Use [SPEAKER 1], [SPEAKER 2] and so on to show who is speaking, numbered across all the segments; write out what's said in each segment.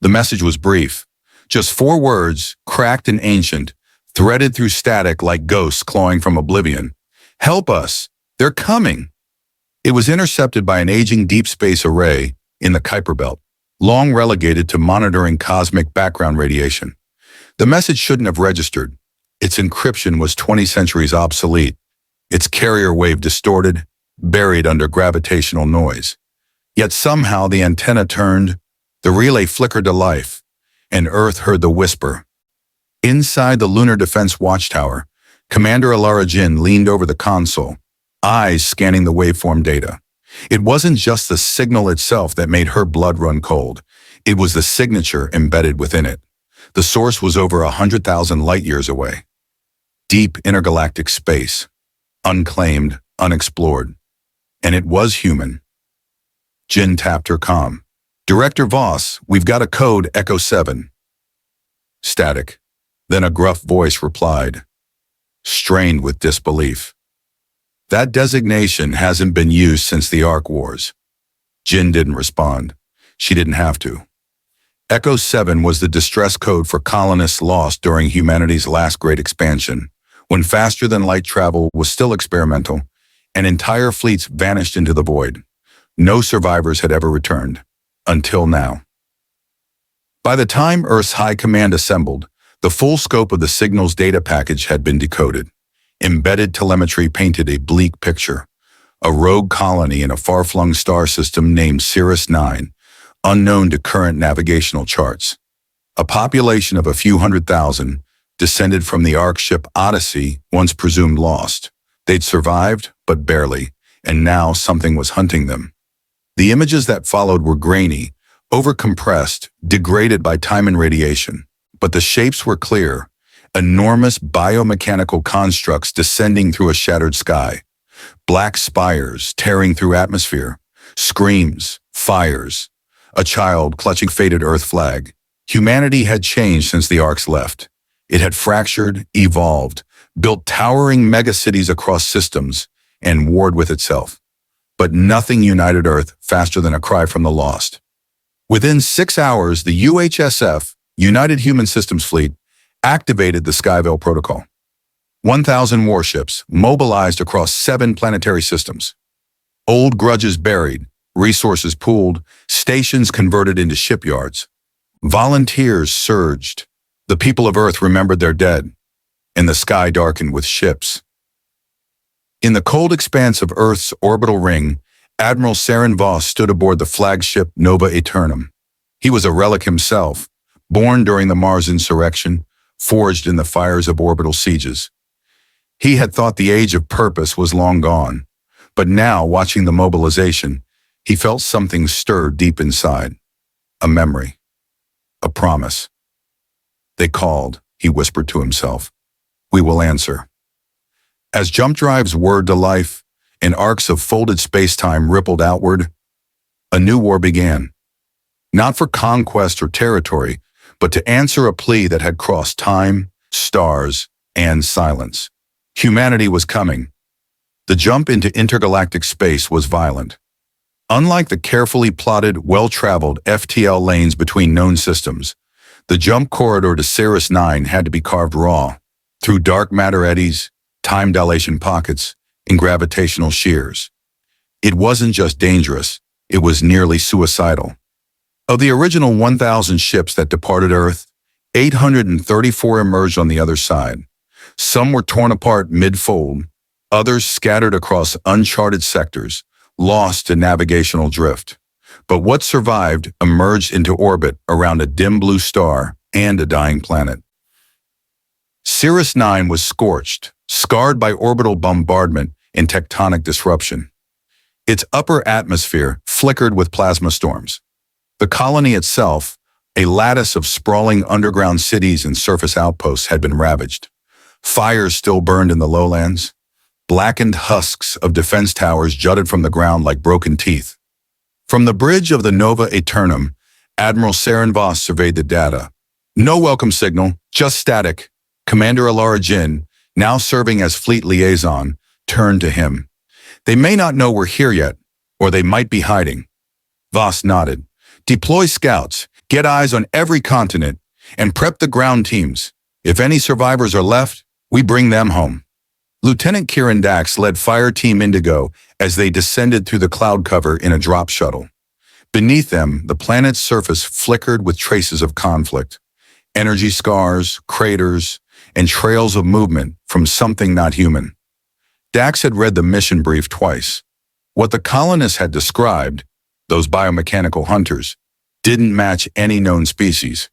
[SPEAKER 1] The message was brief. Just 4 words, cracked and ancient, threaded through static like ghosts clawing from oblivion. Help us! They're coming! It was intercepted by an aging deep space array in the Kuiper Belt, long relegated to monitoring cosmic background radiation. The message shouldn't have registered. Its encryption was 20 centuries obsolete, its carrier wave distorted, buried under gravitational noise. Yet somehow the antenna turned, the relay flickered to life, and Earth heard the whisper. Inside the Lunar Defense Watchtower, Commander Alara Jin leaned over the console, eyes scanning the waveform data. It wasn't just the signal itself that made her blood run cold. It was the signature embedded within it. The source was over 100,000 light-years away. Deep intergalactic space. Unclaimed, unexplored. And it was human. Jin tapped her comm. Director Voss, we've got a code Echo 7. Static. Then a gruff voice replied, strained with disbelief. That designation hasn't been used since the Ark Wars. Jin didn't respond. She didn't have to. Echo 7 was the distress code for colonists lost during humanity's last great expansion, when faster-than-light travel was still experimental, and entire fleets vanished into the void. No survivors had ever returned. Until now. By the time Earth's High Command assembled, the full scope of the signal's data package had been decoded. Embedded telemetry painted a bleak picture. A rogue colony in a far-flung star system named Cirrus 9, unknown to current navigational charts. A population of a few 100,000, descended from the Ark ship Odyssey, once presumed lost. They'd survived, but barely, and now something was hunting them. The images that followed were grainy, overcompressed, degraded by time and radiation. But the shapes were clear, enormous biomechanical constructs descending through a shattered sky. Black spires tearing through atmosphere, screams, fires. A child clutching faded Earth flag. Humanity had changed since the Arks left. It had fractured, evolved, built towering megacities across systems, and warred with itself. But nothing united Earth faster than a cry from the lost. Within 6 hours, the UHSF, United Human Systems Fleet, activated the Skyville Protocol. 1,000 warships mobilized across 7 planetary systems. Old grudges buried, resources pooled, stations converted into shipyards. Volunteers surged. The people of Earth remembered their dead, and the sky darkened with ships. In the cold expanse of Earth's orbital ring, Admiral Saren Voss stood aboard the flagship Nova Aeternum. He was a relic himself, born during the Mars insurrection, forged in the fires of orbital sieges. He had thought the age of purpose was long gone, but now, watching the mobilization, he felt something stir deep inside. A memory. A promise. They called, he whispered to himself. We will answer. As jump drives whirred to life, and arcs of folded space-time rippled outward, a new war began. Not for conquest or territory, but to answer a plea that had crossed time, stars, and silence. Humanity was coming. The jump into intergalactic space was violent. Unlike the carefully plotted, well-traveled FTL lanes between known systems, the jump corridor to Cirrus 9 had to be carved raw, through dark matter eddies, time dilation pockets, and gravitational shears. It wasn't just dangerous, it was nearly suicidal. Of the original 1,000 ships that departed Earth, 834 emerged on the other side. Some were torn apart mid-fold, others scattered across uncharted sectors, lost to navigational drift. But what survived emerged into orbit around a dim blue star and a dying planet. Cirrus 9 was scorched, scarred by orbital bombardment and tectonic disruption. Its upper atmosphere flickered with plasma storms. The colony itself, a lattice of sprawling underground cities and surface outposts, had been ravaged. Fires still burned in the lowlands. Blackened husks of defense towers jutted from the ground like broken teeth. From the bridge of the Nova Aeternum, Admiral Saren Voss surveyed the data. No welcome signal, just static. Commander Alara Jin, now serving as fleet liaison, turned to him. They may not know we're here yet, or they might be hiding. Voss nodded. Deploy scouts. Get eyes on every continent and prep the ground teams. If any survivors are left, we bring them home. Lieutenant Kieran Dax led Fire Team Indigo as they descended through the cloud cover in a drop shuttle. Beneath them, the planet's surface flickered with traces of conflict. Energy scars, craters, and trails of movement from something not human. Dax had read the mission brief twice. What the colonists had described, those biomechanical hunters, didn't match any known species.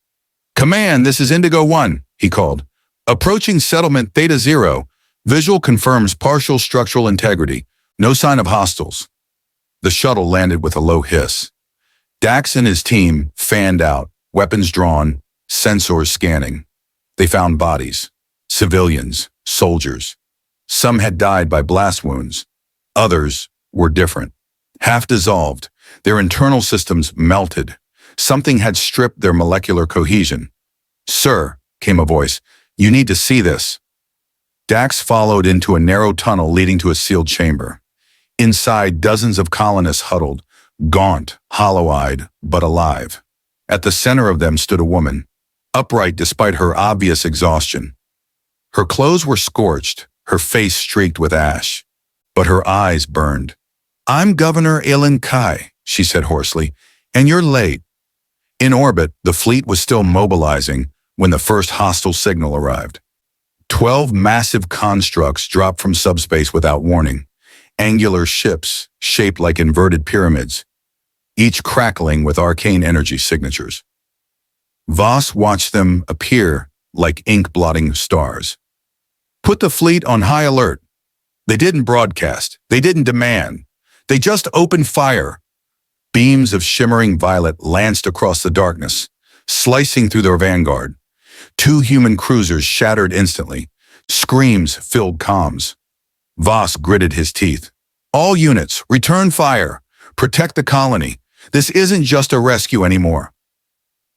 [SPEAKER 1] "Command, this is Indigo 1, he called. "Approaching settlement Theta Zero. Visual confirms partial structural integrity. No sign of hostiles." The shuttle landed with a low hiss. Dax and his team fanned out, weapons drawn, sensors scanning. They found bodies. Civilians, soldiers. Some had died by blast wounds. Others were different. Half dissolved, their internal systems melted. Something had stripped their molecular cohesion. "Sir," came a voice, "you need to see this." Dax followed into a narrow tunnel leading to a sealed chamber. Inside, dozens of colonists huddled, gaunt, hollow-eyed, but alive. At the center of them stood a woman, upright despite her obvious exhaustion. Her clothes were scorched, her face streaked with ash, but her eyes burned. "I'm Governor Ilan Kai," she said hoarsely, "and you're late." In orbit, the fleet was still mobilizing when the first hostile signal arrived. 12 massive constructs dropped from subspace without warning, angular ships shaped like inverted pyramids, each crackling with arcane energy signatures. Voss watched them appear like ink-blotting stars. "Put the fleet on high alert." They didn't broadcast. They didn't demand. They just opened fire. Beams of shimmering violet lanced across the darkness, slicing through their vanguard. 2 human cruisers shattered instantly. Screams filled comms. Voss gritted his teeth. "All units, return fire. Protect the colony. This isn't just a rescue anymore."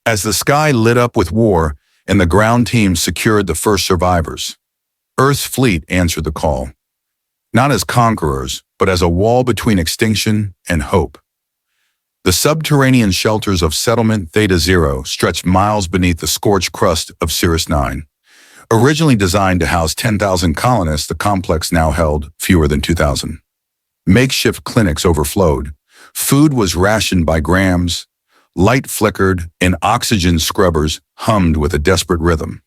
[SPEAKER 1] As the sky lit up with war and the ground team secured the first survivors, Earth's fleet answered the call. Not as conquerors, but as a wall between extinction and hope. The subterranean shelters of settlement Theta Zero stretched miles beneath the scorched crust of Cirrus 9. Originally designed to house 10,000 colonists, the complex now held fewer than 2,000. Makeshift clinics overflowed. Food was rationed by grams. Light flickered, and oxygen scrubbers hummed with a desperate rhythm.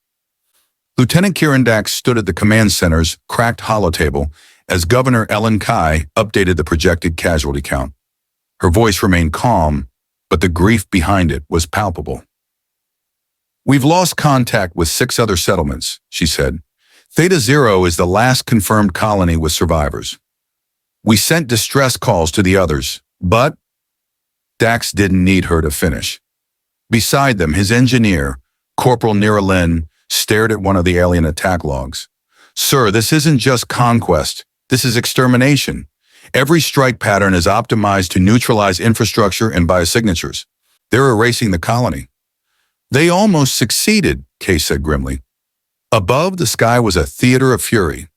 [SPEAKER 1] Lieutenant Kieran Dax stood at the command center's cracked holotable as Governor Ilan Kai updated the projected casualty count. Her voice remained calm, but the grief behind it was palpable. "We've lost contact with 6 other settlements," she said. "Theta Zero is the last confirmed colony with survivors. We sent distress calls to the others, but..." Dax didn't need her to finish. Beside them, his engineer, Corporal Niralin, stared at one of the alien attack logs. "Sir, this isn't just conquest. This is extermination. Every strike pattern is optimized to neutralize infrastructure and biosignatures. They're erasing the colony." "They almost succeeded," Kay said grimly. Above, the sky was a theater of fury.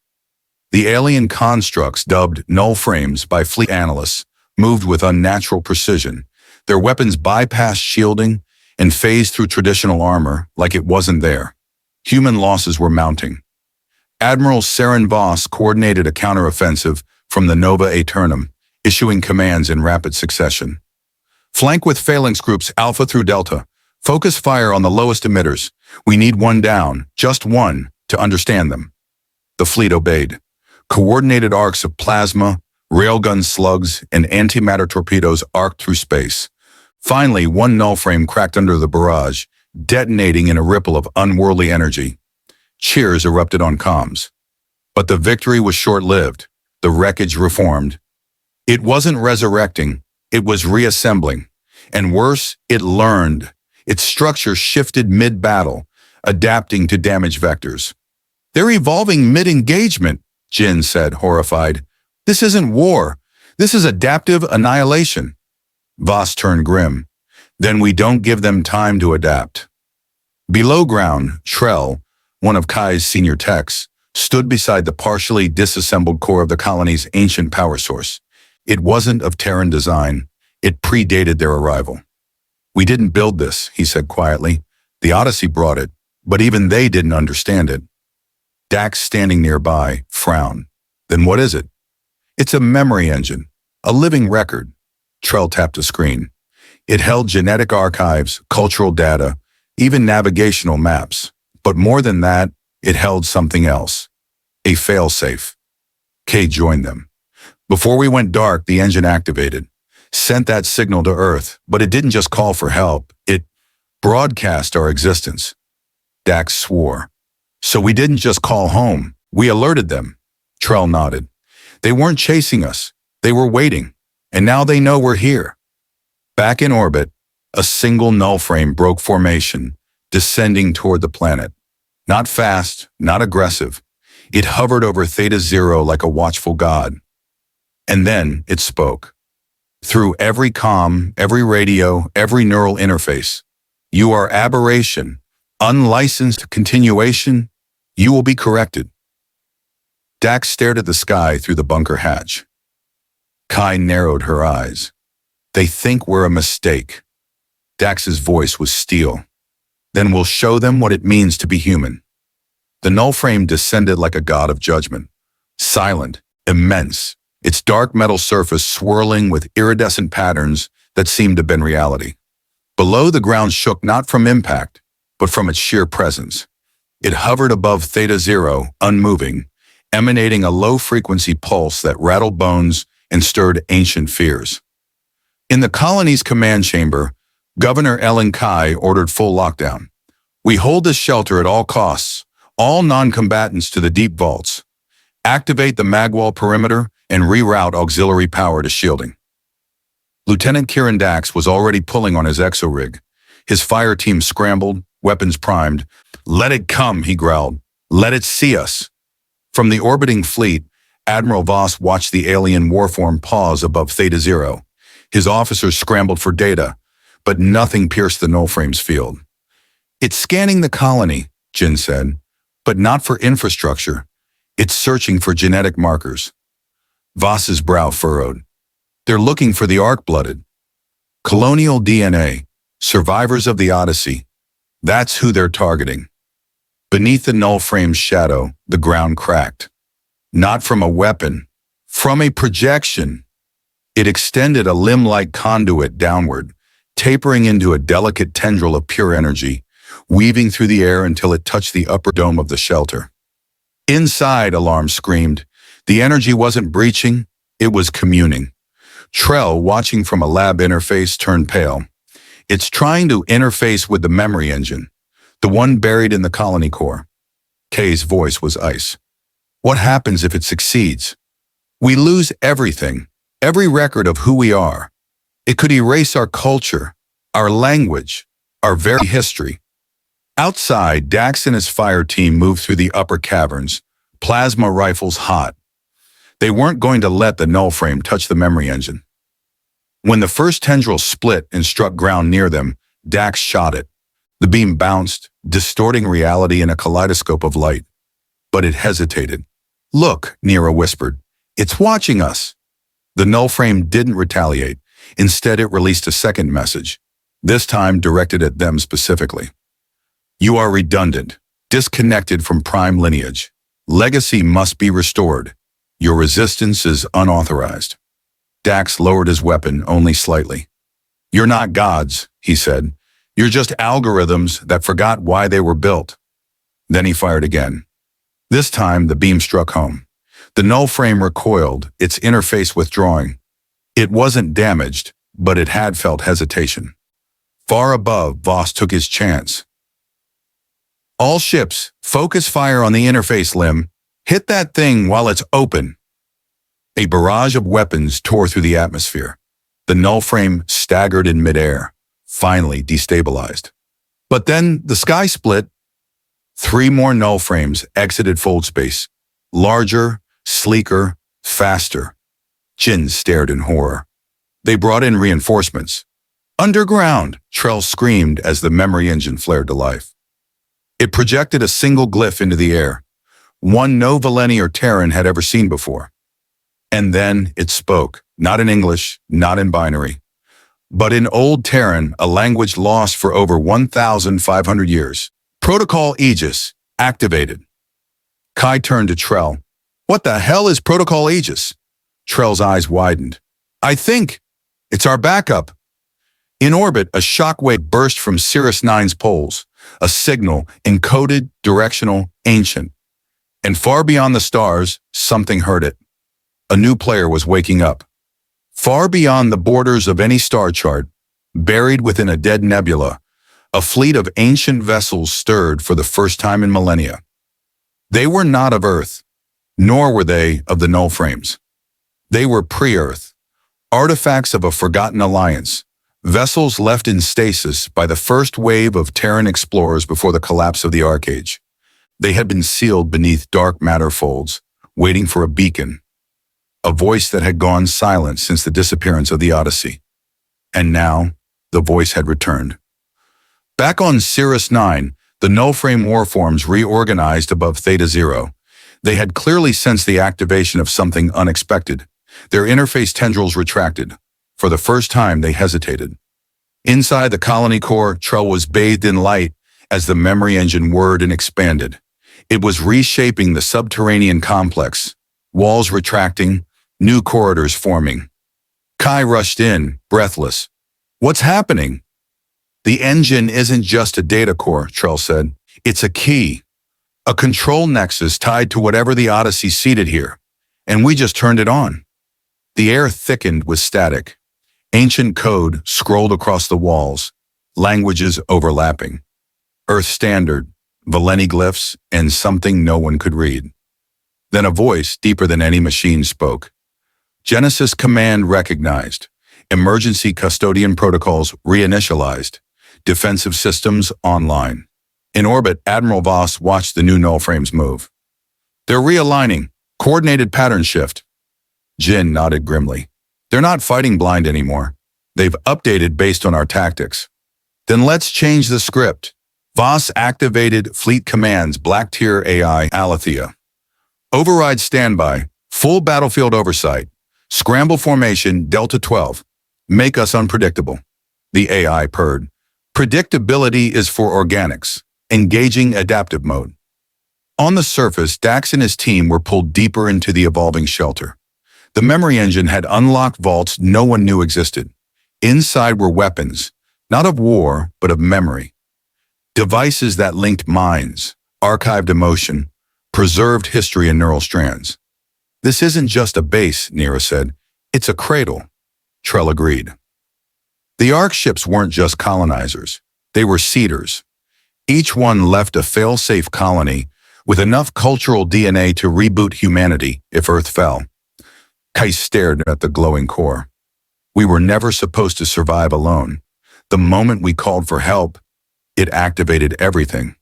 [SPEAKER 1] The alien constructs, dubbed null frames by fleet analysts, moved with unnatural precision. Their weapons bypassed shielding and phased through traditional armor like it wasn't there. Human losses were mounting. Admiral Saren Voss coordinated a counteroffensive from the Nova Aeternum, issuing commands in rapid succession. "Flank with phalanx groups Alpha through Delta. Focus fire on the lowest emitters. We need one down, just one, to understand them." The fleet obeyed. Coordinated arcs of plasma, railgun slugs, and antimatter torpedoes arced through space. Finally, one null frame cracked under the barrage, detonating in a ripple of unworldly energy. Cheers erupted on comms. But the victory was short-lived. The wreckage reformed. It wasn't resurrecting, it was reassembling. And worse, it learned. Its structure shifted mid-battle, adapting to damage vectors. "They're evolving mid-engagement," Jin said, horrified. "This isn't war. This is adaptive annihilation." Voss turned grim. "Then we don't give them time to adapt." Below ground, Trell, one of Kai's senior techs, stood beside the partially disassembled core of the colony's ancient power source. It wasn't of Terran design. It predated their arrival. We didn't build this, he said quietly. The Odyssey brought it, but even they didn't understand it. Dax, standing nearby, frowned. Then what is it? It's a memory engine, a living record. Trell tapped the screen. It held genetic archives, cultural data, even navigational maps. But more than that, it held something else. A failsafe. Kay joined them. Before we went dark, the engine activated, sent that signal to Earth, but it didn't just call for help. It broadcast our existence. Dax swore. So we didn't just call home. We alerted them. Trell nodded. They weren't chasing us. They were waiting. And now they know we're here. Back in orbit, a single null frame broke formation, descending toward the planet. Not fast, not aggressive. It hovered over Theta Zero like a watchful god. And then it spoke. Through every comm, every radio, every neural interface. You are aberration, unlicensed continuation. You will be corrected. Dax stared at the sky through the bunker hatch. Kai narrowed her eyes. They think we're a mistake. Dax's voice was steel. Then we'll show them what it means to be human. The null frame descended like a god of judgment. Silent, immense, its dark metal surface swirling with iridescent patterns that seemed to bend reality. Below, the ground shook not from impact, but from its sheer presence. It hovered above Theta Zero, unmoving, emanating a low-frequency pulse that rattled bones and stirred ancient fears. In the colony's command chamber, Governor Ellen Kai ordered full lockdown. We hold this shelter at all costs, all non-combatants to the deep vaults. Activate the magwall perimeter and reroute auxiliary power to shielding. Lieutenant Kieran Dax was already pulling on his exo-rig. His fire team scrambled, weapons primed. Let it come, he growled. Let it see us. From the orbiting fleet, Admiral Voss watched the alien warform pause above Theta Zero. His officers scrambled for data, but nothing pierced the nullframe's field. It's scanning the colony, Jin said, but not for infrastructure. It's searching for genetic markers. Voss's brow furrowed. They're looking for the arc-blooded. Colonial DNA, survivors of the Odyssey. That's who they're targeting. Beneath the null frame's shadow, the ground cracked. Not from a weapon, from a projection. It extended a limb-like conduit downward, tapering into a delicate tendril of pure energy, weaving through the air until it touched the upper dome of the shelter. Inside, alarm screamed. The energy wasn't breaching, it was communing. Trell, watching from a lab interface, turned pale. It's trying to interface with the memory engine, the one buried in the colony core. Kay's voice was ice. What happens if it succeeds? We lose everything, every record of who we are. It could erase our culture, our language, our very history. Outside, Dax and his fire team moved through the upper caverns, plasma rifles hot. They weren't going to let the null frame touch the memory engine. When the first tendril split and struck ground near them, Dax shot it. The beam bounced, distorting reality in a kaleidoscope of light. But it hesitated. Look, Nira whispered. It's watching us. The null frame didn't retaliate. Instead, it released a second message, this time directed at them specifically. You are redundant, disconnected from prime lineage. Legacy must be restored. Your resistance is unauthorized. Dax lowered his weapon only slightly. You're not gods, he said. You're just algorithms that forgot why they were built. Then he fired again. This time, the beam struck home. The null frame recoiled, its interface withdrawing. It wasn't damaged, but it had felt hesitation. Far above, Voss took his chance. All ships, focus fire on the interface limb. Hit that thing while it's open. A barrage of weapons tore through the atmosphere. The null frame staggered in midair, finally destabilized. But then the sky split. 3 more null frames exited fold space. Larger, sleeker, faster. Jin stared in horror. They brought in reinforcements. Underground, Trell screamed as the memory engine flared to life. It projected a single glyph into the air, one no Valeni or Terran had ever seen before. And then it spoke, not in English, not in binary. but in Old Terran, a language lost for over 1,500 years. Protocol Aegis, activated. Kai turned to Trell. What the hell is Protocol Aegis? Trell's eyes widened. I think it's our backup. In orbit, a shockwave burst from Cirrus Nine's poles, a signal, encoded, directional, ancient. And far beyond the stars, something heard it. A new player was waking up. Far beyond the borders of any star chart, buried within a dead nebula, a fleet of ancient vessels stirred for the first time in millennia. They were not of Earth, nor were they of the null frames. They were pre-Earth, artifacts of a forgotten alliance, vessels left in stasis by the first wave of Terran explorers before the collapse of the Arcage. They had been sealed beneath dark matter folds, waiting for a beacon, a voice that had gone silent since the disappearance of the Odyssey. And now, the voice had returned. Back on Cirrus 9, the null-frame warforms reorganized above Theta Zero. They had clearly sensed the activation of something unexpected. Their interface tendrils retracted. For the first time, they hesitated. Inside the colony core, Trell was bathed in light as the memory engine whirred and expanded. It was reshaping the subterranean complex, walls retracting, new corridors forming. Kai rushed in, breathless. What's happening? The engine isn't just a data core, Trell said. It's a key, a control nexus tied to whatever the Odyssey seeded here. And we just turned it on. The air thickened with static. Ancient code scrolled across the walls, languages overlapping. Earth Standard, Valeni glyphs, and something no one could read. Then a voice, deeper than any machine, spoke. Genesis command recognized. Emergency custodian protocols reinitialized. Defensive systems online. In orbit, Admiral Voss watched the new null frames move. They're realigning. Coordinated pattern shift. Jin nodded grimly. They're not fighting blind anymore. They've updated based on our tactics. Then let's change the script. Voss activated Fleet Command's Black Tier AI Alethea. Override standby. Full battlefield oversight. Scramble formation Delta 12. Make us unpredictable. The AI purred. Predictability is for organics. Engaging adaptive mode. On the surface, Dax and his team were pulled deeper into the evolving shelter. The memory engine had unlocked vaults no one knew existed. Inside were weapons, not of war, but of memory. Devices that linked minds, archived emotion, preserved history in neural strands. This isn't just a base, Nira said. It's a cradle. Trell agreed. The Ark ships weren't just colonizers. They were seeders. Each one left a fail-safe colony with enough cultural DNA to reboot humanity if Earth fell. Kai stared at the glowing core. We were never supposed to survive alone. The moment we called for help, it activated everything.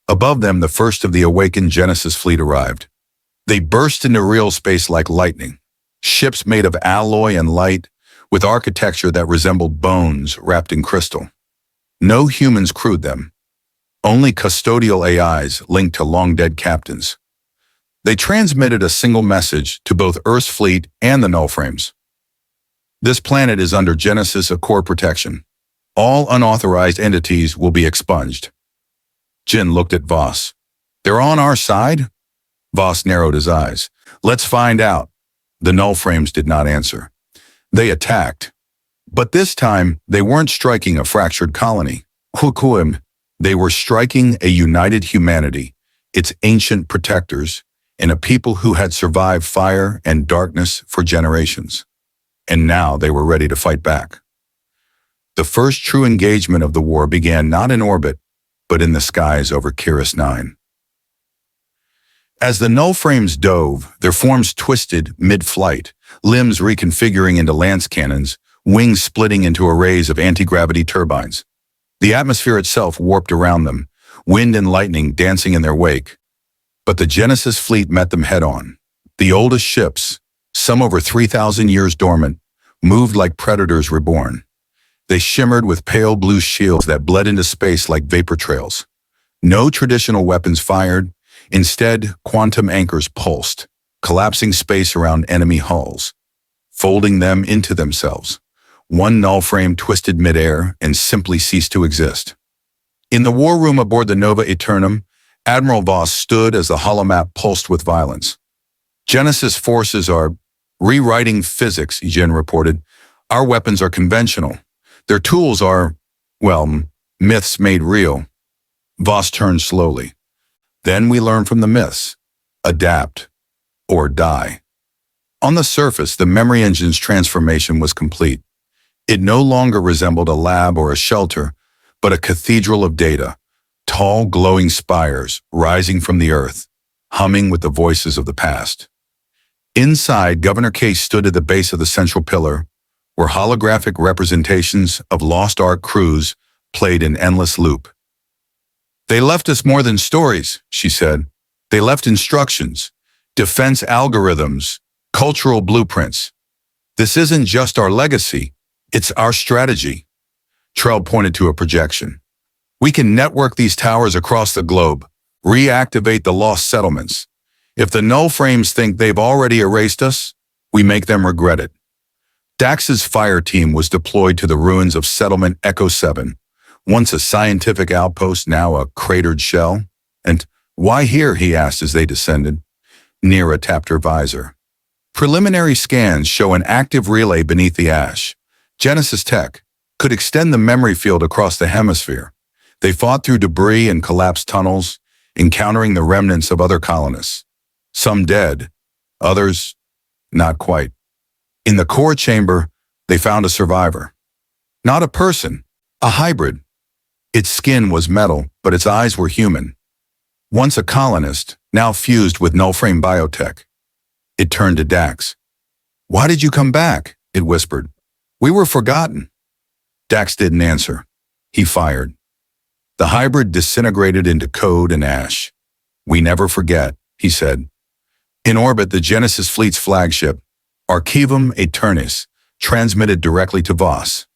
[SPEAKER 1] Above them, the first of the awakened Genesis fleet arrived. They burst into real space like lightning. Ships made of alloy and light, with architecture that resembled bones wrapped in crystal. No humans crewed them. Only custodial AIs linked to long-dead captains. They transmitted a single message to both Earth's fleet and the null frames. This planet is under Genesis Accord protection. All unauthorized entities will be expunged. Jin looked at Voss. They're on our side? Voss narrowed his eyes. Let's find out. The null frames did not answer. They attacked. But this time, they weren't striking a fractured colony. Hukuim. They were striking a united humanity, its ancient protectors, and a people who had survived fire and darkness for generations. And now they were ready to fight back. The first true engagement of the war began not in orbit, but in the skies over Cirrus 9. As the null frames dove, their forms twisted mid-flight, limbs reconfiguring into lance cannons, wings splitting into arrays of anti-gravity turbines. The atmosphere itself warped around them, wind and lightning dancing in their wake. But the Genesis fleet met them head-on. The oldest ships, some over 3,000 years dormant, moved like predators reborn. They shimmered with pale blue shields that bled into space like vapor trails. No traditional weapons fired. Instead, quantum anchors pulsed, collapsing space around enemy hulls, folding them into themselves. One null frame twisted midair and simply ceased to exist. In the war room aboard the Nova Aeternum, Admiral Voss stood as the holomap pulsed with violence. Genesis forces are rewriting physics, Jin reported. Our weapons are conventional. Their tools are, well, myths made real. Voss turned slowly. Then we learn from the myths. Adapt or die. On the surface, the memory engine's transformation was complete. It no longer resembled a lab or a shelter, but a cathedral of data, tall, glowing spires rising from the earth, humming with the voices of the past. Inside, Governor Case stood at the base of the central pillar, where holographic representations of Lost Ark crews played in endless loop. They left us more than stories, she said. They left instructions, defense algorithms, cultural blueprints. This isn't just our legacy, it's our strategy. Trell pointed to a projection. We can network these towers across the globe, reactivate the lost settlements. If the null frames think they've already erased us, we make them regret it. Dax's fire team was deployed to the ruins of Settlement Echo 7, once a scientific outpost, now a cratered shell. And why here, he asked as they descended. Nira tapped her visor. Preliminary scans show an active relay beneath the ash. Genesis Tech could extend the memory field across the hemisphere. They fought through debris and collapsed tunnels, encountering the remnants of other colonists. Some dead, others not quite. In the core chamber, they found a survivor. Not a person, a hybrid. Its skin was metal, but its eyes were human. Once a colonist, now fused with nullframe biotech. It turned to Dax. Why did you come back? It whispered. We were forgotten. Dax didn't answer. He fired. The hybrid disintegrated into code and ash. We never forget, he said. In orbit, the Genesis fleet's flagship, Archivum Aeternis, transmitted directly to Voss.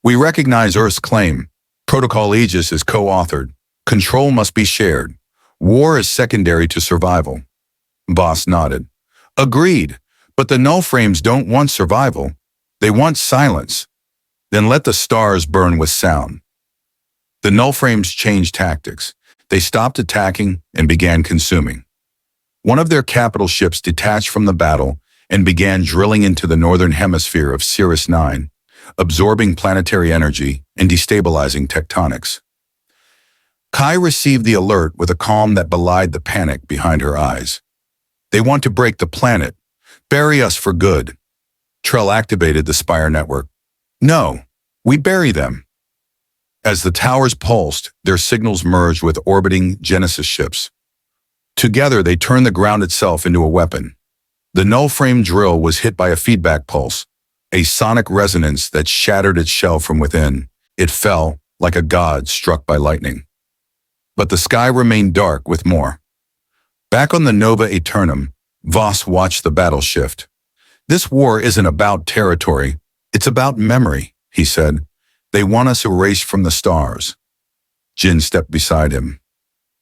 [SPEAKER 1] We recognize Earth's claim. Protocol Aegis is co-authored. Control must be shared. War is secondary to survival. Voss nodded. Agreed, but the null frames don't want survival. They want silence. Then let the stars burn with sound. The null frames changed tactics. They stopped attacking and began consuming. One of their capital ships detached from the battle and began drilling into the northern hemisphere of Sirius 9, absorbing planetary energy and destabilizing tectonics. Kai received the alert with a calm that belied the panic behind her eyes. They want to break the planet, bury us for good. Trell activated the Spire network. No, we bury them. As the towers pulsed, their signals merged with orbiting Genesis ships. Together, they turned the ground itself into a weapon. The null-frame drill was hit by a feedback pulse, a sonic resonance that shattered its shell from within. It fell like a god struck by lightning. But the sky remained dark with more. Back on the Nova Aeternum, Voss watched the battle shift. This war isn't about territory, it's about memory, he said. They want us erased from the stars. Jin stepped beside him.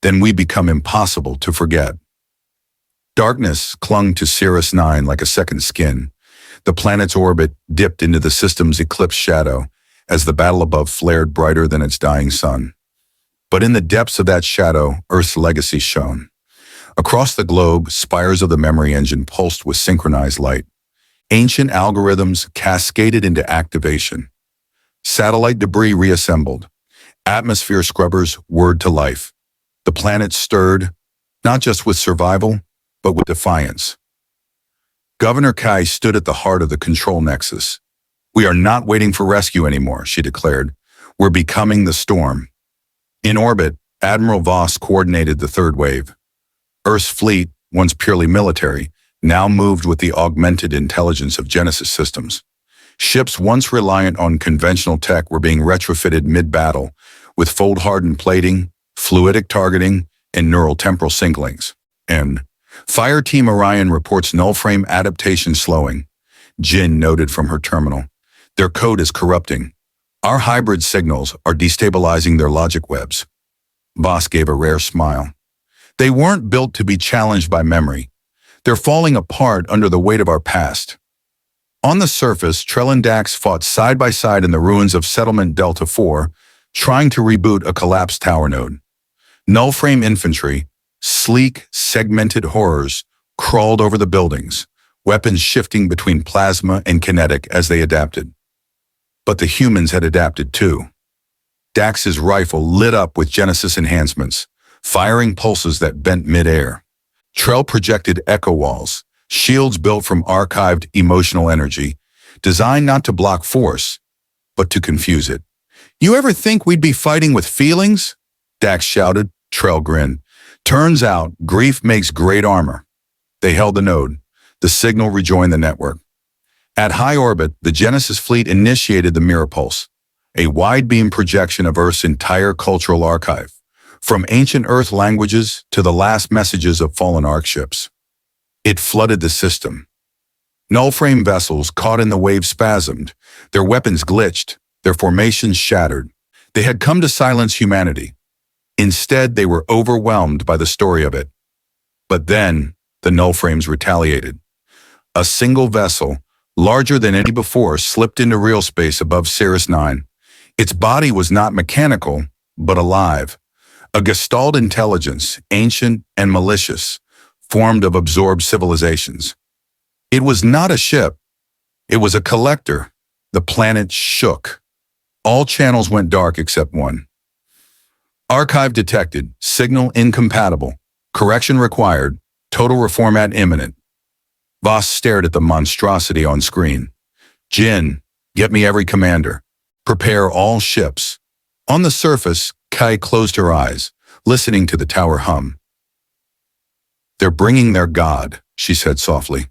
[SPEAKER 1] Then we become impossible to forget. Darkness clung to Sirius 9 like a second skin. The planet's orbit dipped into the system's eclipse shadow as the battle above flared brighter than its dying sun. But in the depths of that shadow, Earth's legacy shone. Across the globe, spires of the memory engine pulsed with synchronized light. Ancient algorithms cascaded into activation. Satellite debris reassembled. Atmosphere scrubbers whirred to life. The planet stirred, not just with survival, but with defiance. Governor Kai stood at the heart of the control nexus. We are not waiting for rescue anymore, she declared. We're becoming the storm. In orbit, Admiral Voss coordinated the third wave. Earth's fleet, once purely military, now moved with the augmented intelligence of Genesis systems. Ships once reliant on conventional tech were being retrofitted mid-battle with fold-hardened plating, fluidic targeting, and neural temporal sync links. And Fire Team Orion reports null-frame adaptation slowing. Jin noted from her terminal. Their code is corrupting. Our hybrid signals are destabilizing their logic webs. Voss gave a rare smile. They weren't built to be challenged by memory. They're falling apart under the weight of our past. On the surface, Trell and Dax fought side by side in the ruins of Settlement Delta 4, trying to reboot a collapsed tower node. Null-frame infantry, sleek, segmented horrors, crawled over the buildings, weapons shifting between plasma and kinetic as they adapted. But the humans had adapted too. Dax's rifle lit up with Genesis enhancements, firing pulses that bent mid-air. Trell projected echo walls, shields built from archived emotional energy, designed not to block force, but to confuse it. "You ever think we'd be fighting with feelings?" Dax shouted. Trell grinned. "Turns out, grief makes great armor." They held the node. The signal rejoined the network. At high orbit, the Genesis fleet initiated the Mirror Pulse, a wide-beam projection of Earth's entire cultural archive, from ancient Earth languages to the last messages of fallen Ark ships. It flooded the system. Null-frame vessels caught in the wave spasmed, their weapons glitched, their formations shattered. They had come to silence humanity. Instead, they were overwhelmed by the story of it. But then, the null-frames retaliated. A single vessel, larger than any before, slipped into real space above Cirrus 9. Its body was not mechanical, but alive. A Gestalt intelligence, ancient and malicious, formed of absorbed civilizations. It was not a ship. It was a collector. The planet shook. All channels went dark except one. Archive detected. Signal incompatible. Correction required. Total reformat imminent. Voss stared at the monstrosity on screen. "Jin, get me every commander. Prepare all ships." On the surface, Kai closed her eyes, listening to the tower hum. "They're bringing their god," she said softly.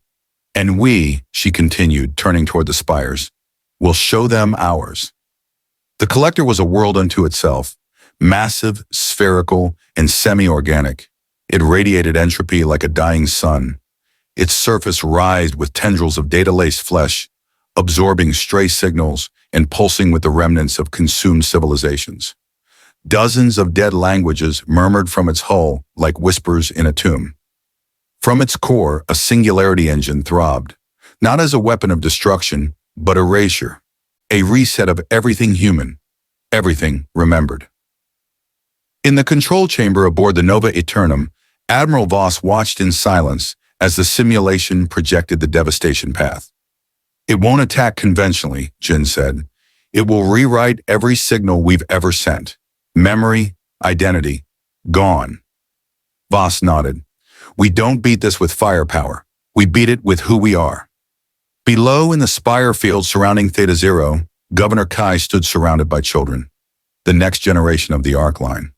[SPEAKER 1] "And we," she continued, turning toward the spires, "will show them ours." The collector was a world unto itself, massive, spherical, and semi-organic. It radiated entropy like a dying sun. Its surface writhed with tendrils of data-laced flesh, absorbing stray signals and pulsing with the remnants of consumed civilizations. Dozens of dead languages murmured from its hull like whispers in a tomb. From its core, a singularity engine throbbed, not as a weapon of destruction, but erasure, a reset of everything human, everything remembered. In the control chamber aboard the Nova Aeternum, Admiral Voss watched in silence as the simulation projected the devastation path. "It won't attack conventionally," Jin said. "It will rewrite every signal we've ever sent. Memory, identity, gone." Voss nodded. "We don't beat this with firepower. We beat it with who we are." Below in the spire field surrounding Theta Zero, Governor Kai stood surrounded by children, the next generation of the Arc line.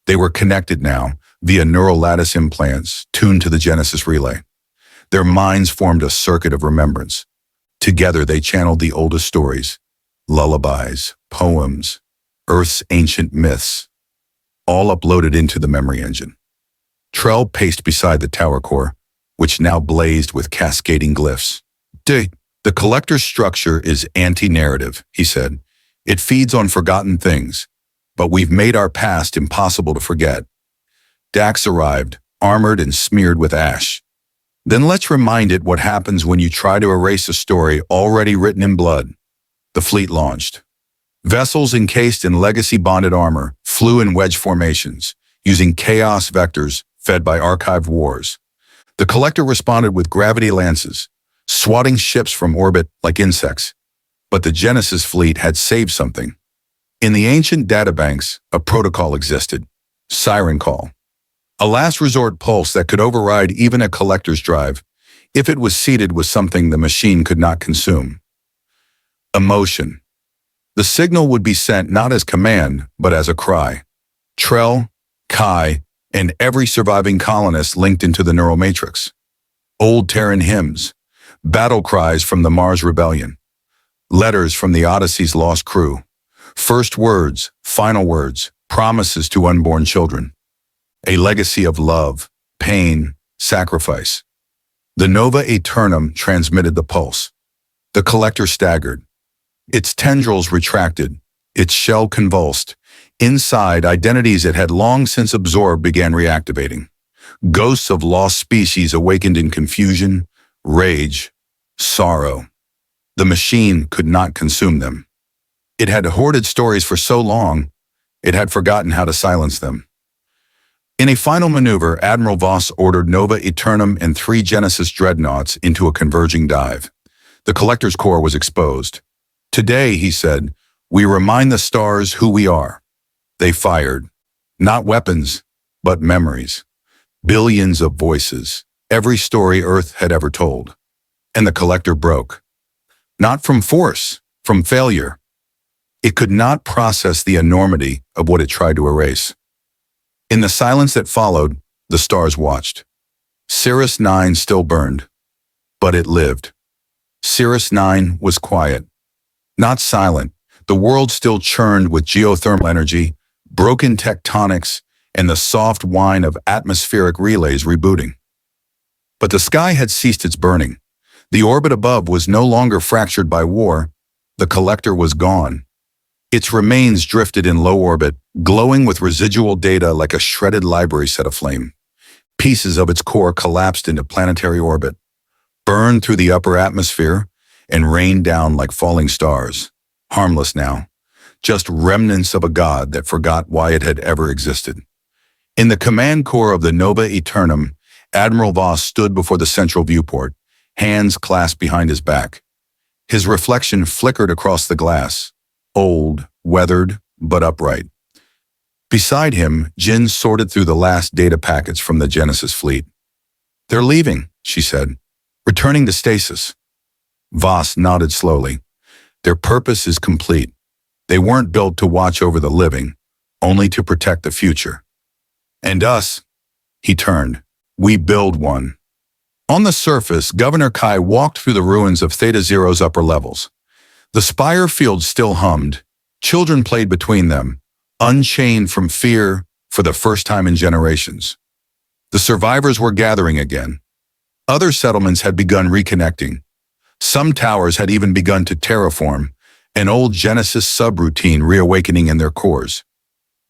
[SPEAKER 1] They were connected now via neural lattice implants tuned to the Genesis relay. Their minds formed a circuit of remembrance. Together they channeled the oldest stories, lullabies, poems, Earth's ancient myths, all uploaded into the memory engine. Trell paced beside the tower core, which now blazed with cascading glyphs. The collector's structure is anti-narrative," he said. "It feeds on forgotten things, but we've made our past impossible to forget." Dax arrived, armored and smeared with ash. "Then let's remind it what happens when you try to erase a story already written in blood." The fleet launched. Vessels encased in legacy-bonded armor flew in wedge formations, using chaos vectors fed by archived wars. The collector responded with gravity lances, swatting ships from orbit like insects. But the Genesis fleet had saved something. In the ancient databanks, a protocol existed, Siren Call. A last resort pulse that could override even a collector's drive, if it was seeded with something the machine could not consume. Emotion. The signal would be sent not as command, but as a cry. Trell, Kai, and every surviving colonist linked into the neural matrix. Old Terran hymns, battle cries from the Mars Rebellion, letters from the Odyssey's lost crew, first words, final words, promises to unborn children. A legacy of love, pain, sacrifice. The Nova Aeternum transmitted the pulse. The collector staggered. Its tendrils retracted, its shell convulsed. Inside, identities it had long since absorbed began reactivating. Ghosts of lost species awakened in confusion, rage, sorrow. The machine could not consume them. It had hoarded stories for so long, it had forgotten how to silence them. In a final maneuver, Admiral Voss ordered Nova Eternum and 3 Genesis dreadnoughts into a converging dive. The Collector's core was exposed. "Today," he said, "we remind the stars who we are." They fired. Not weapons, but memories. Billions of voices. Every story Earth had ever told. And the Collector broke. Not from force, from failure. It could not process the enormity of what it tried to erase. In the silence that followed, the stars watched. Cirrus 9 still burned, but it lived. Cirrus 9 was quiet, not silent. The world still churned with geothermal energy, broken tectonics, and the soft whine of atmospheric relays rebooting. But the sky had ceased its burning. The orbit above was no longer fractured by war. The Collector was gone. Its remains drifted in low orbit, glowing with residual data like a shredded library set aflame. Pieces of its core collapsed into planetary orbit, burned through the upper atmosphere, and rained down like falling stars. Harmless now, just remnants of a god that forgot why it had ever existed. In the command core of the Nova Eternum, Admiral Voss stood before the central viewport, hands clasped behind his back. His reflection flickered across the glass, old, weathered, but upright. Beside him, Jin sorted through the last data packets from the Genesis fleet. "They're leaving," she said, "returning to stasis." Voss nodded slowly. "Their purpose is complete. They weren't built to watch over the living, only to protect the future. And us," he turned, "we build one." On the surface, Governor Kai walked through the ruins of Theta Zero's upper levels. The spire field still hummed. Children played between them, unchained from fear for the first time in generations. The survivors were gathering again. Other settlements had begun reconnecting. Some towers had even begun to terraform, an old Genesis subroutine reawakening in their cores.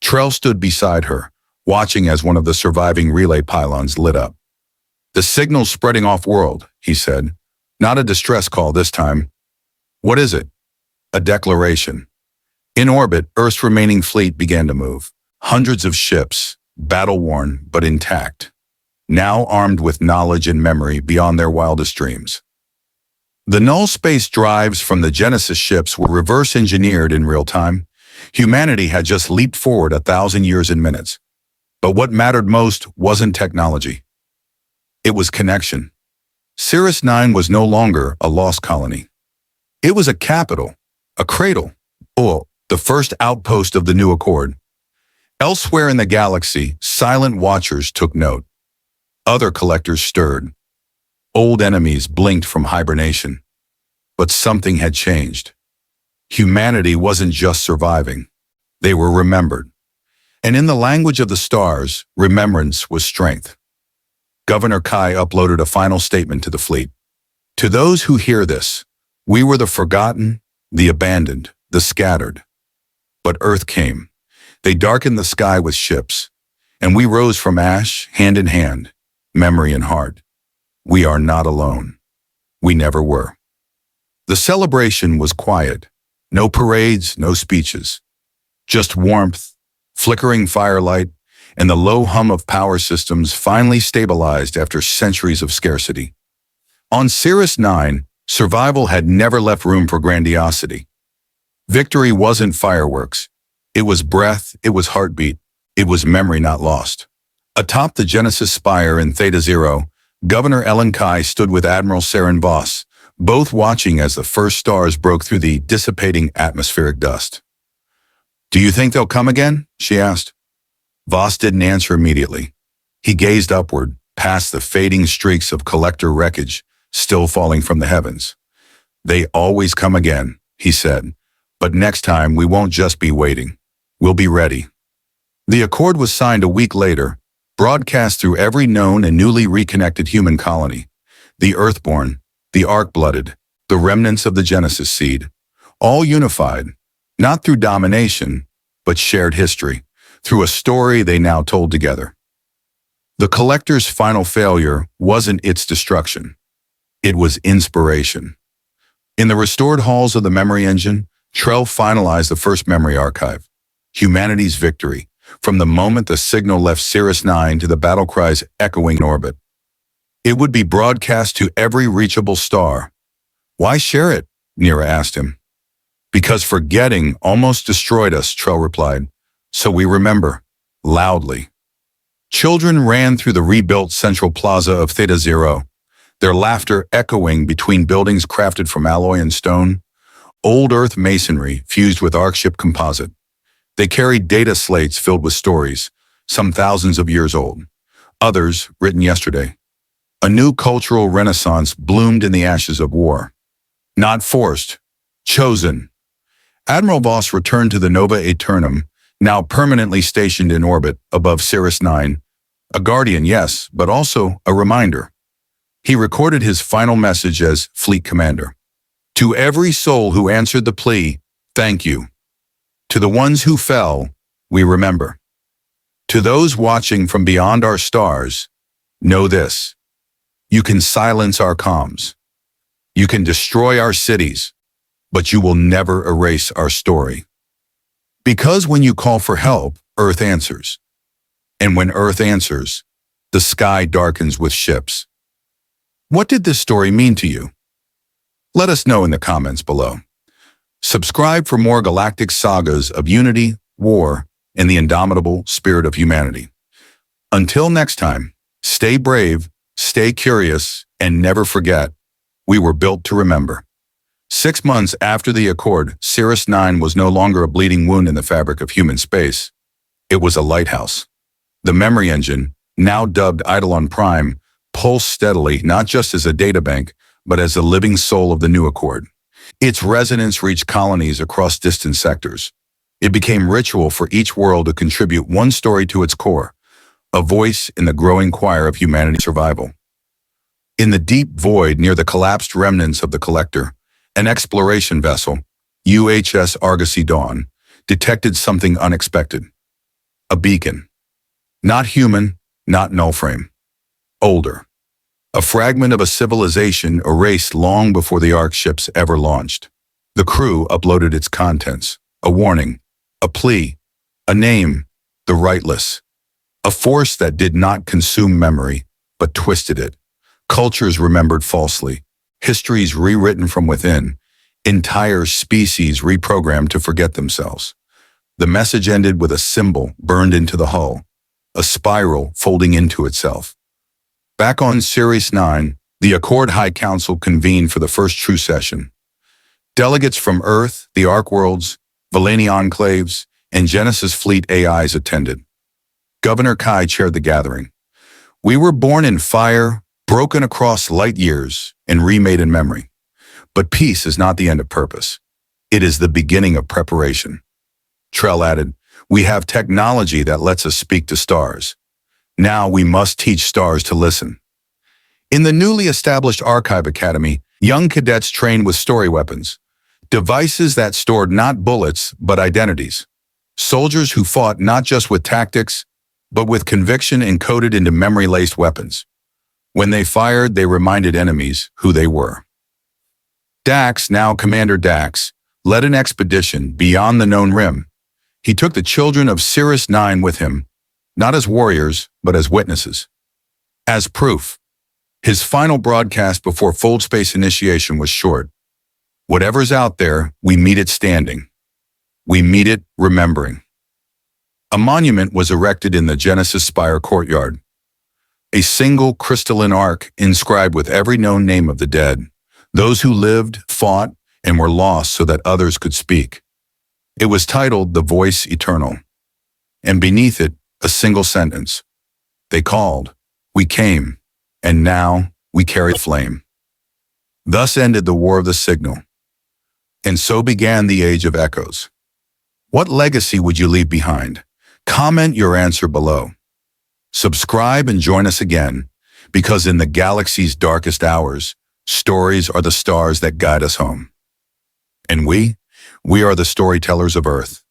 [SPEAKER 1] Trell stood beside her, watching as one of the surviving relay pylons lit up. "The signal's spreading off-world," he said. "Not a distress call this time." "What is it?" "A declaration." In orbit, Earth's remaining fleet began to move. Hundreds of ships, battle-worn but intact, now armed with knowledge and memory beyond their wildest dreams. The null space drives from the Genesis ships were reverse-engineered in real time. Humanity had just leaped forward 1,000 years in minutes. But what mattered most wasn't technology. It was connection. Cirrus 9 was no longer a lost colony. It was a capital, a cradle, the first outpost of the new accord. Elsewhere in the galaxy, silent watchers took note. Other collectors stirred. Old enemies blinked from hibernation. But something had changed. Humanity wasn't just surviving. They were remembered. And in the language of the stars, remembrance was strength. Governor Kai uploaded a final statement to the fleet. "To those who hear this, we were the forgotten, the abandoned, the scattered. But Earth came. They darkened the sky with ships, and we rose from ash, hand in hand, memory in heart. We are not alone. We never were." The celebration was quiet. No parades, no speeches. Just warmth, flickering firelight, and the low hum of power systems finally stabilized after centuries of scarcity. On Cirrus 9, survival had never left room for grandiosity. Victory wasn't fireworks. It was breath, it was heartbeat, it was memory not lost. Atop the Genesis spire in Theta Zero, Governor Ellen Kai stood with Admiral Saren Voss, both watching as the first stars broke through the dissipating atmospheric dust. "Do you think they'll come again?" she asked. Voss didn't answer immediately. He gazed upward, past the fading streaks of collector wreckage still falling from the heavens. "They always come again," he said. "But next time we won't just be waiting. We'll be ready." The accord was signed a week later, broadcast through every known and newly reconnected human colony. The Earthborn, the Arc-blooded, the remnants of the Genesis seed, all unified, not through domination, but shared history, through a story they now told together. The Collector's final failure wasn't its destruction. It was inspiration. In the restored halls of the memory engine, Trell finalized the first memory archive, humanity's victory, from the moment the signal left Cirrus 9 to the battle cries echoing in orbit. It would be broadcast to every reachable star. Why share it? Nira asked him. Because forgetting almost destroyed us, Trell replied. So we remember, loudly. Children ran through the rebuilt central plaza of Theta Zero, their laughter echoing between buildings crafted from alloy and stone, old Earth masonry fused with Arkship composite. They carried data slates filled with stories, some thousands of years old, others written yesterday. A new cultural renaissance bloomed in the ashes of war. Not forced, chosen. Admiral Voss returned to the Nova Aeternum, now permanently stationed in orbit above Cirrus 9. A guardian, yes, but also a reminder. He recorded his final message as Fleet Commander. To every soul who answered the plea, thank you. To the ones who fell, we remember. To those watching from beyond our stars, know this. You can silence our comms. You can destroy our cities, but you will never erase our story. Because when you call for help, Earth answers. And when Earth answers, the sky darkens with ships. What did this story mean to you? Let us know in the comments below. Subscribe for more galactic sagas of unity, war, and the indomitable spirit of humanity. Until next time, stay brave, stay curious, and never forget, we were built to remember. 6 months after the Accord, Cirrus 9 was no longer a bleeding wound in the fabric of human space. It was a lighthouse. The memory engine, now dubbed Eidolon Prime, pulsed steadily not just as a databank, but as the living soul of the new Accord. Its resonance reached colonies across distant sectors. It became ritual for each world to contribute one story to its core, a voice in the growing choir of humanity's survival. In the deep void near the collapsed remnants of the Collector, an exploration vessel, UHS Argosy Dawn, detected something unexpected. A beacon. Not human, not nullframe. Older. A fragment of a civilization erased long before the Ark ships ever launched. The crew uploaded its contents. A warning. A plea. A name. The Rightless. A force that did not consume memory, but twisted it. Cultures remembered falsely. Histories rewritten from within, entire species reprogrammed to forget themselves. The message ended with a symbol burned into the hull, a spiral folding into itself. Back on Cirrus 9, the Accord High Council convened for the first true session. Delegates from Earth, the Ark worlds, Valani enclaves, and Genesis Fleet AIs attended. Governor Kai chaired the gathering. We were born in fire, broken across light years, and remade in memory. But peace is not the end of purpose. It is the beginning of preparation. Trell added, we have technology that lets us speak to stars. Now we must teach stars to listen. In the newly established Archive Academy, young cadets trained with story weapons, devices that stored not bullets, but identities. Soldiers who fought not just with tactics, but with conviction encoded into memory-laced weapons. When they fired, they reminded enemies who they were. Dax, now Commander Dax, led an expedition beyond the known rim. He took the children of Cirrus 9 with him, not as warriors, but as witnesses. As proof, his final broadcast before fold space initiation was short. Whatever's out there, we meet it standing. We meet it remembering. A monument was erected in the Genesis Spire courtyard. A single crystalline ark inscribed with every known name of the dead, those who lived, fought, and were lost so that others could speak. It was titled The Voice Eternal, and beneath it, a single sentence. They called, we came, and now we carry flame. Thus ended the War of the Signal, and so began the Age of Echoes. What legacy would you leave behind? Comment your answer below. Subscribe and join us again, because in the galaxy's darkest hours, stories are the stars that guide us home. And we are the storytellers of Earth.